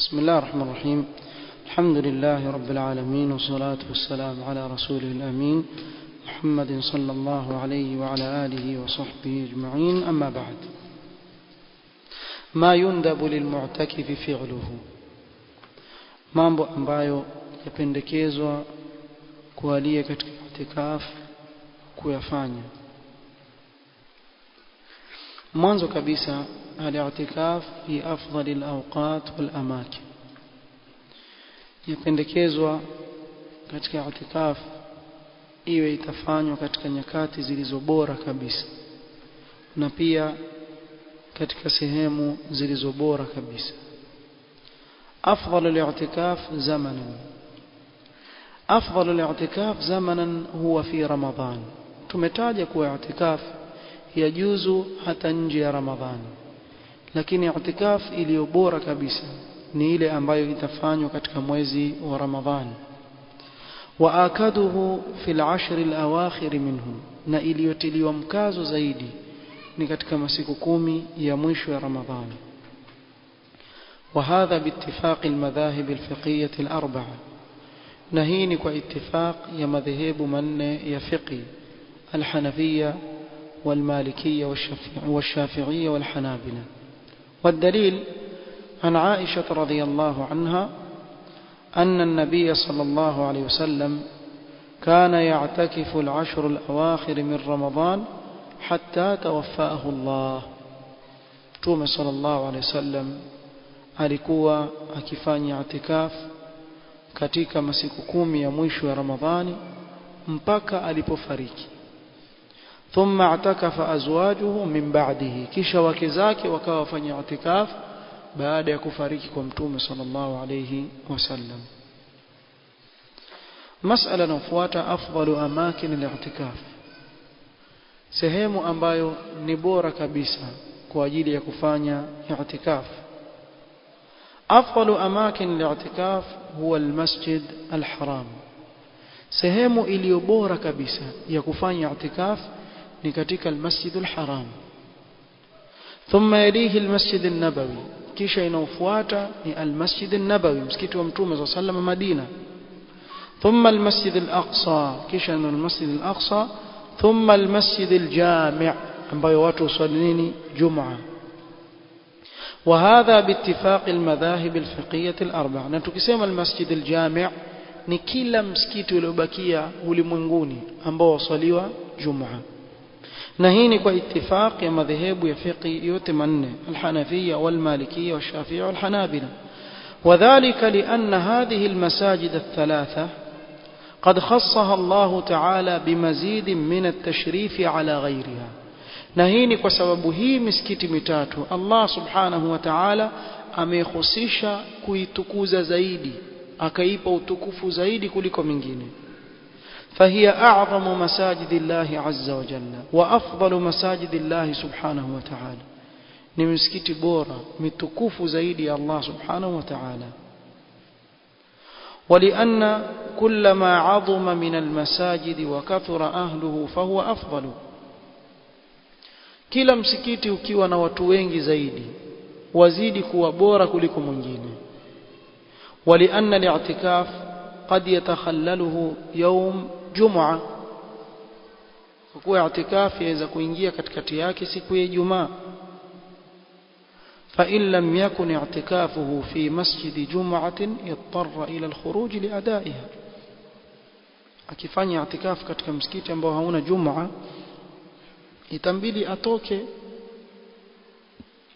بسم الله الرحمن الرحيم. الحمد لله رب العالمين، والصلاة والسلام على رسوله الأمين محمد صلى الله عليه وعلى آله وصحبه أجمعين. أما بعد، ما يندب للمعتكف فعله، mambo ambayo yapendekezwa kualia katika itikaf kuyafanya. mwanzo kabisa, al-i'tikaf fi afdali al-awqat wal amakin, yapendekezwa katika i'tikaf iwe itafanywa katika nyakati zilizo bora kabisa na pia katika sehemu zilizo bora kabisa. أفضل الاعتكاف زمنا، أفضل الاعتكاف زمنا هو في رمضان. tumetaja kuwa i'tikaf yajuzu hata nje ya Ramadhani, lakini i'tikaf iliyo bora kabisa ni ile ambayo itafanywa katika mwezi wa Ramadhani. wa akaduhu fi al-ashr al-awakhir minhu, na iliyotiliwa mkazo zaidi ni katika masiku 10 ya mwisho ya Ramadhani. وهذا باتفاق المذاهب الفقهية الأربعة، نهيني كاتفاق يا مذهب من يفقه: الحنفية والمالكية والشافعية والحنابلة. والدليل عن عائشة رضي الله عنها أن النبي صلى الله عليه وسلم كان يعتكف العشر الأواخر من رمضان حتى توفاه الله. توم صلى الله عليه وسلم alikuwa akifanya i'tikaf katika masiku 10 ya mwisho ya Ramadhani mpaka alipofariki. Thumma i'takafa azwajuhu min ba'dihi, kisha wake zake wakawa wafanya i'tikaf baada ya kufariki kwa Mtume sallallahu alayhi wasallam. Mas'ala inayofuata, afdalu amakin al-i'tikaf, sehemu ambayo ni bora kabisa kwa ajili ya kufanya i'tikaf. أفضل أماكن الاعتكاف هو المسجد الحرام. sehemu iliyo bora kabisa ya kufanya i'tikaf ni katika المسجد الحرام. ثم يليه المسجد النبوي، kisha inaofuata ni المسجد النبوي, msikiti wa Mtume صلى الله عليه وسلم Madina. ثم المسجد الأقصى، kisha ni المسجد الأقصى. ثم المسجد الجامع, ambayo watu huswali nini? Jumaa. وهذا باتفاق المذاهب الفقهية الأربعة. na tukisema المسجد الجامع ni kila msikiti uliobakia ulimwenguni ambao wasaliwa Jumaa, na hii ni kwa ittifaq ya madhehebu ya fiqh yote manne: الحنفية والمالكية والشافعية والحنابلة. وذلك لأن هذه المساجد الثلاثة قد خصها الله تعالى بمزيد من التشريف على غيرها. na hii ni kwa sababu hii misikiti mitatu Allah subhanahu wa ta'ala amehusisha kuitukuza zaidi, akaipa utukufu zaidi kuliko mingine. فهي أعظم مساجد الله عز وجل وأفضل مساجد الله سبحانه وتعالى. ni misikiti bora mitukufu zaidi ya Allah subhanahu wa ta'ala. ولأن كل ما عظم من المساجد وكثر أهله فهو أفضل. kila msikiti ukiwa na watu wengi zaidi wazidi kuwa bora kuliko mwingine. ولأن الاعتكاف قد يتخلله يوم جمعة، kwa i'tikaf yaweza kuingia katikati yake siku ya Ijumaa. فإن لم يكن اعتكافه في مسجد جمعة يضطر إلى الخروج لأدائها. akifanya i'tikaf katika msikiti ambao hauna Jumaa itambidi atoke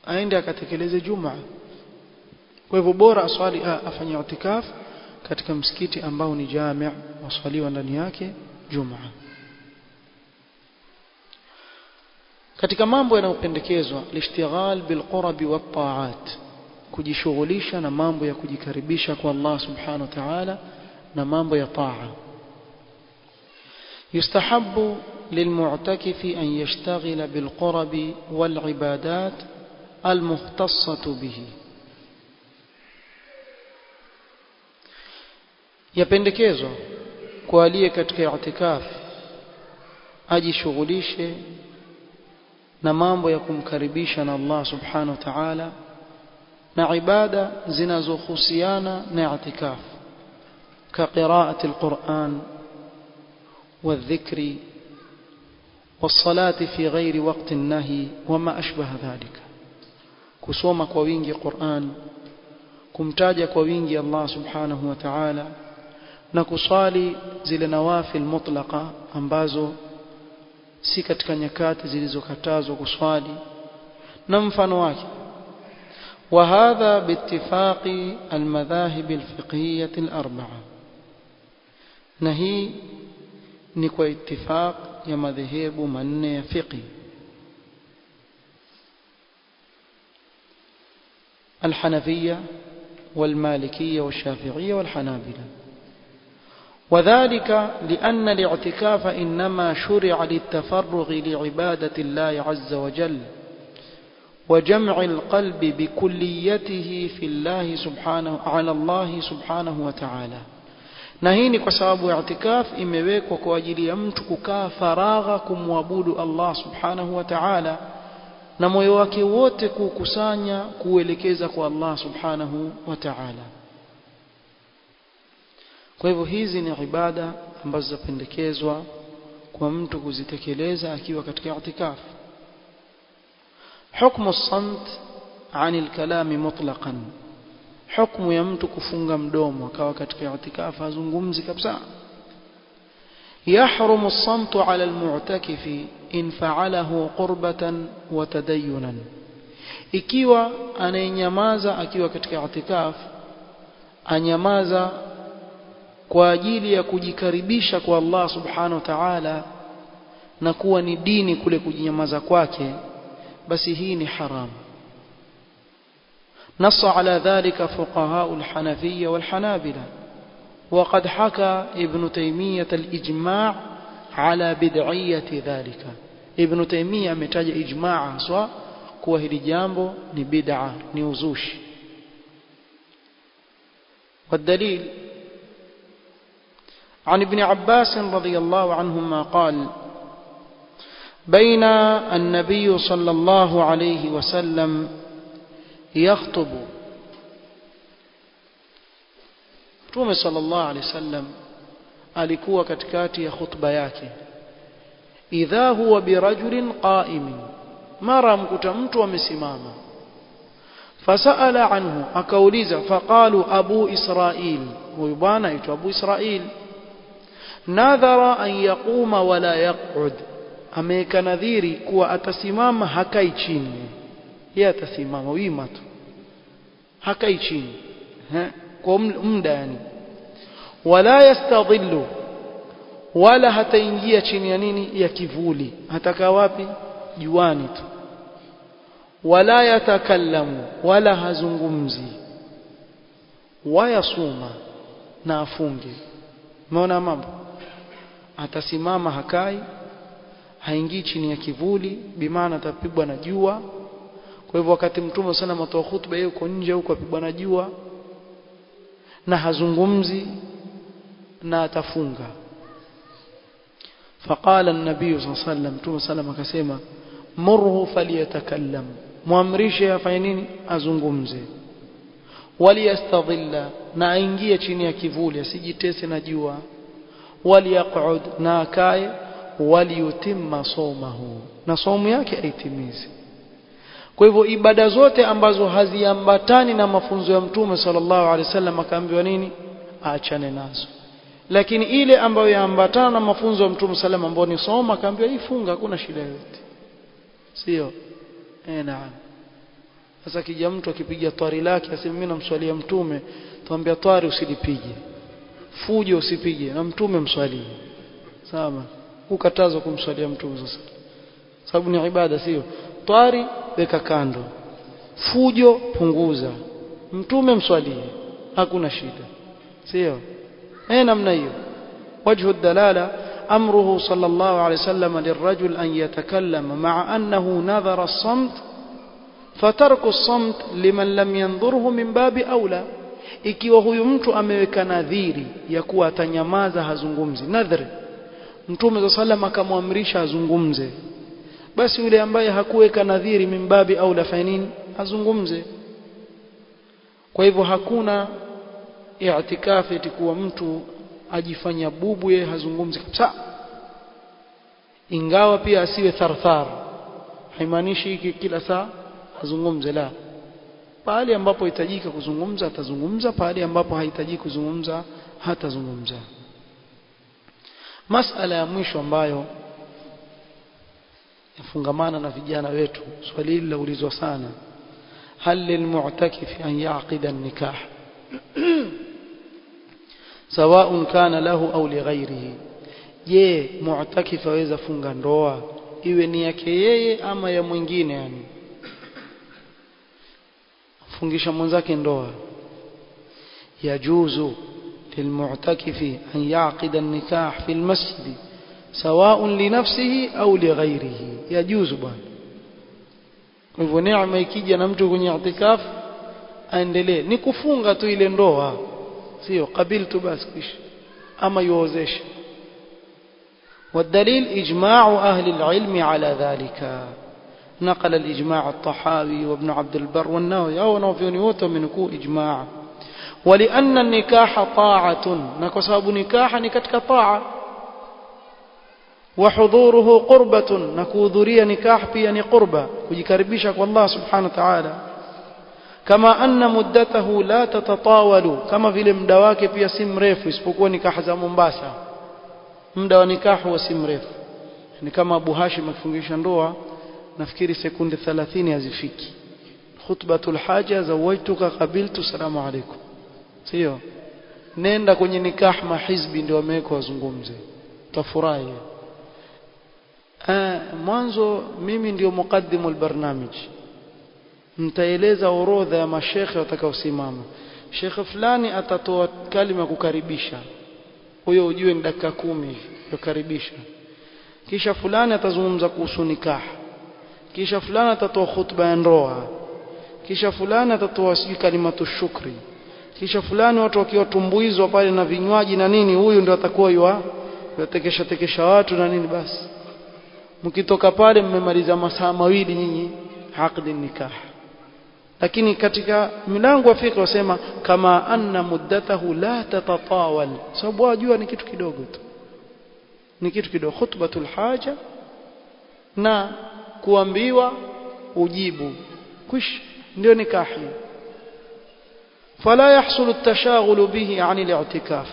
aende akatekeleze Jumaa. kwa hivyo bora aswali afanye i'tikaf katika msikiti ambao ni jami' waswaliwa ndani yake Jumaa. katika mambo yanayopendekezwa lishtighal bilqurab wattaat, kujishughulisha na mambo ya kujikaribisha kwa Allah subhanahu wa ta'ala na mambo ya taa. yustahabbu للمعتكف أن يشتغل بالقرب والعبادات المختصة به. yapendekezwa kwa aliye katika i'tikaf ajishughulishe na mambo ya kumkaribisha na Allah subhanahu wa ta'ala na ibada zinazohusiana na i'tikaf ka qira'ati al-Qur'an والذكر والصلاة في غير وقت النهي وما أشبه ذلك kusoma kwa wingi Qur'an kumtaja kwa wingi Allah subhanahu wa ta'ala na kusali zile nawafil mutlaqa ambazo si katika nyakati zilizokatazwa kuswali na mfano wake وهذا باتفاق المذاهب الفقهية الأربعة نهي ni kwa ittifaq ya madhehebu manne ya fiqh الحنفية والمالكية والشافعية والحنابلة وذلك لأن الاعتكاف إنما شرع للتفرغ لعبادة الله عز وجل وجمع القلب بكليته في الله سبحانه على الله سبحانه وتعالى na hii ni kwa sababu i'tikaf imewekwa kwa ajili ya mtu kukaa faragha kumwabudu Allah subhanahu wa ta'ala na moyo wake wote kukusanya kuelekeza kwa Allah subhanahu wa ta'ala. Kwa hivyo hizi ni ibada ambazo zapendekezwa kwa mtu kuzitekeleza akiwa katika i'tikaf. Hukmu as-samt 'an al-kalam mutlaqan, hukmu ya mtu kufunga mdomo akawa katika i'tikaf hazungumzi kabisa. يحرم الصمت على المعتكف إن فعله قربة وتدينا ikiwa anayenyamaza akiwa katika i'tikaf anyamaza kwa ajili ya kujikaribisha kwa Allah subhanahu wa ta'ala na kuwa ni dini kule kujinyamaza kwake basi hii ni haram. نص على ذلك فقهاء الحنفية والحنابلة وقد حكى ابن تيمية الإجماع على بدعية ذلك. ابن تيمية ametaja ijmaa swa kuwa hili jambo ni bid'a ni uzushi. والدليل عن ابن عباس رضي الله عنهما قال بين النبي صلى الله عليه وسلم يخطب Mtume sallallahu alayhi wasallam alikuwa katikati ya khutba yake idha huwa birajulin qa'imin mara mkuta mtu amesimama fasaala anhu akauliza faqalu abu israil huyu bwana aitwa abu israil nadhara an yaquma wala yaq'ud ameka nadhiri kuwa atasimama hakai chini yeye atasimama wima tu hakai chini kwa muda yani wala yastadhillu wala hataingia chini ya nini ya kivuli hatakaa wapi juani tu wala yatakallamu wala hazungumzi wayasuma na afunge. Umeona mambo, atasimama hakai haingii chini ya kivuli bimaana atapigwa na jua. Kwa hivyo wakati Mtume sana mtoa hutuba yuko nje huko apigwa na jua na hazungumzi na atafunga. فقال النبي صلى الله عليه وسلم Mtume sallam akasema murhu faliyatakallam, muamrishe afanye nini, azungumze. Waliyastadhilla, na aingie chini ya kivuli asijitese na jua. Waliyaq'ud, na akae. Waliyutimma sawmahu, na saumu yake aitimize. Kwa hivyo ibada zote ambazo haziambatani na mafunzo ya Mtume sallallahu alaihi wasallam akaambiwa nini, aachane nazo. Lakini ile ambayo yaambatana na mafunzo ya Mtume sallallahu ambayo ni saumu akaambiwa ifunga, hakuna shida yote, sio? Naam. Sasa kija mtu akipiga twari lake aseme mimi namswalia Mtume, tuambia twari usilipige, fujo usipige, na Mtume mswalie. Sawa, ukatazwa kumswalia Mtume sasa, sababu ni ibada, sio? Twari weka kando, fujo punguza, Mtume mswalie, hakuna shida, sio? namna hiyo. وجه الدلالة أمره صلى الله عليه وسلم للرجل أن يتكلم مع أنه نذر الصمت، فترك الصمت لمن لم ينظره من باب أولى. ikiwa huyu mtu ameweka nadhiri ya kuwa atanyamaza hazungumzi, nadhri, Mtume صلى الله عليه وسلم akamwamrisha azungumze, basi yule ambaye hakuweka nadhiri min babi aula fa nini azungumze. Kwa hivyo hakuna i'tikafi itakuwa mtu ajifanya bubu yeye hazungumzi kabisa, ingawa pia asiwe tharthar. Haimaanishi hiki kila saa azungumze, la. Pale ambapo hitajika kuzungumza atazungumza, pale ambapo hahitaji kuzungumza hatazungumza. Masala ya mwisho ambayo yafungamana na vijana wetu, swali hili laulizwa sana: hal lilmu'takif an ya'qida an-nikah sawa'un kana lahu au lighairihi? Je, mu'takif aweza funga ndoa iwe ni yake yeye ama ya mwingine? Yani fungisha mwenzake ndoa. yajuzu lilmu'takifi an ya'qida an-nikah fi al-masjid sawa'un li nafsihi au li ghairihi. yajuzu bwana. Kwa hivyo neema ikija na mtu kwenye i'tikaf aendelee, ni kufunga tu ile ndoa, sio qabiltu basi kisha ama yuozesha. والدليل إجماع أهل العلم على ذلك. نقل الإجماع الطحاوي وابن عبد البر والنووي أو نوفيوني وتمنكو إجماع. ولأن النكاح طاعة، نكسب نكاحا نكتك طاعة، وحضوره قربة، نكوذرية نكاح بيان قربة كجكربيشك والله سبحانه وتعالى. كما أن مدته لا تتطاول، كما في المدواك بيسم ريف يسبقوا نكاح za Mombasa. Muda wa nikahu wa si mrefu, ni kama Abu Hashim akifungisha ndoa nafikiri sekunde 30 hazifiki. Khutbatul haja zawaituka qabiltu salamu alaykum, sio nenda kwenye nikah mahizbi ndio wameweka wazungumze, tafurahi. Mwanzo mimi ndio muqaddimul barnamij, nitaeleza orodha ya mashekhe watakaosimama. Shekhe fulani atatoa kalima kukaribisha, huyo ujue ni dakika 10 kukaribisha. Kisha fulani atazungumza kuhusu nikah, kisha fulani atatoa khutba ya ndoa, kisha fulani atatoa kalimatu shukri, kisha fulani watu wakiwatumbuizwa pale na vinywaji na nini, huyu ndio atakuwa yatekesha watu na nini. Basi mkitoka pale mmemaliza masaa mawili nyinyi aqdi nikah. Lakini katika milango ya fiqh wasema kama anna muddatahu la tatatawal, sababu wajua ni kitu kidogo tu, ni kitu kidogo. Khutbatul haja na kuambiwa ujibu kush ndio nikahi. Fala yahsulu at-tashaghul bihi 'an al-i'tikaf.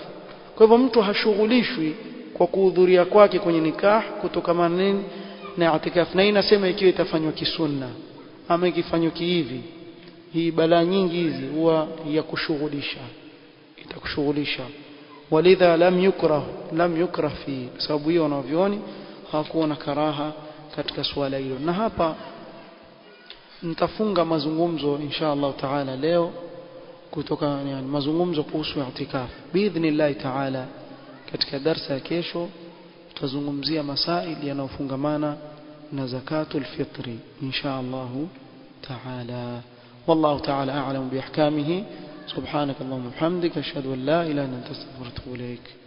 Kwa hivyo mtu hashughulishwi kwa kuhudhuria kwake kwenye nikah kutokana nini na i'tikaf. Na inasema ikiwa itafanywa kisunna ama ikifanywa kihivi, hii balaa nyingi hizi huwa ya kushughulisha, itakushughulisha. Walidha lam yukrah fi, sababu hiyo wanavyoni hakuona karaha katika swala hilo. Na hapa nitafunga mazungumzo insha Allah taala leo kutoka yani mazungumzo kuhusu i'tikaf biidhnillah taala. Katika darasa ya kesho tutazungumzia masaili yanayofungamana na zakatul fitri insha Allah taala. والله تعالى أعلم بأحكامه. سبحانك اللهم وبحمدك أشهد أن لا إله إلا أنت أستغفرك وأتوب إليك.